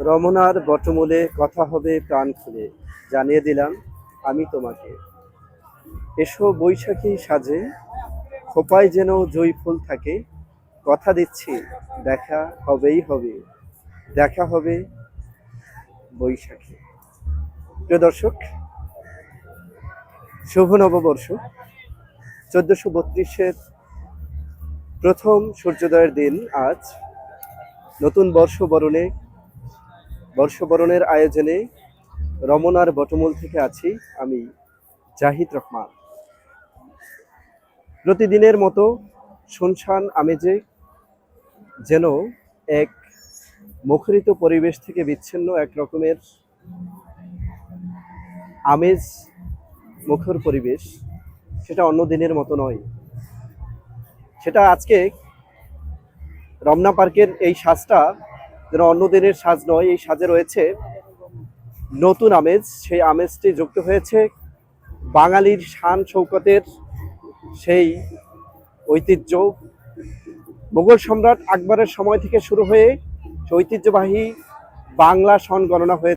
রমনার বটমূলে কথা হবে প্রাণ খুলে, জানিয়ে দিলাম আমি তোমাকে। এসো বৈশাখী সাজে, খোপায় যেন জয়ী ফুল থাকে। কথা দিচ্ছি দেখা হবেই হবে, দেখা হবে বৈশাখী। প্রিয় দর্শক, শুভ নববর্ষ 1432-এর প্রথম সূর্যোদয়ের দিন আজ। নতুন বর্ষবরণের আয়োজনে রমনার বটমূল থেকে আছি আমি, জাহিদ রহমান। প্রতিদিনের মতো শুনশান আমেজে, যেন এক মুখরিত পরিবেশ থেকে বিচ্ছিন্ন এক রকমের আমেজ মুখর পরিবেশ। সেটা অন্য দিনের মতো নয়। সেটা আজকে রমনা পার্কের এই সাজটা যেন অন্য দিনের সাজ নয়, এই সাজে রয়েছে নতুন আমেজ। সেই আমেজটি যুক্ত হয়েছে বাঙালির শান শৌকতের সেই ঐতিহ্য। মোগল সম্রাট আকবরের সময় থেকে শুরু হয়ে ঐতিহ্যবাহী বাংলা সন গণনা হয়ে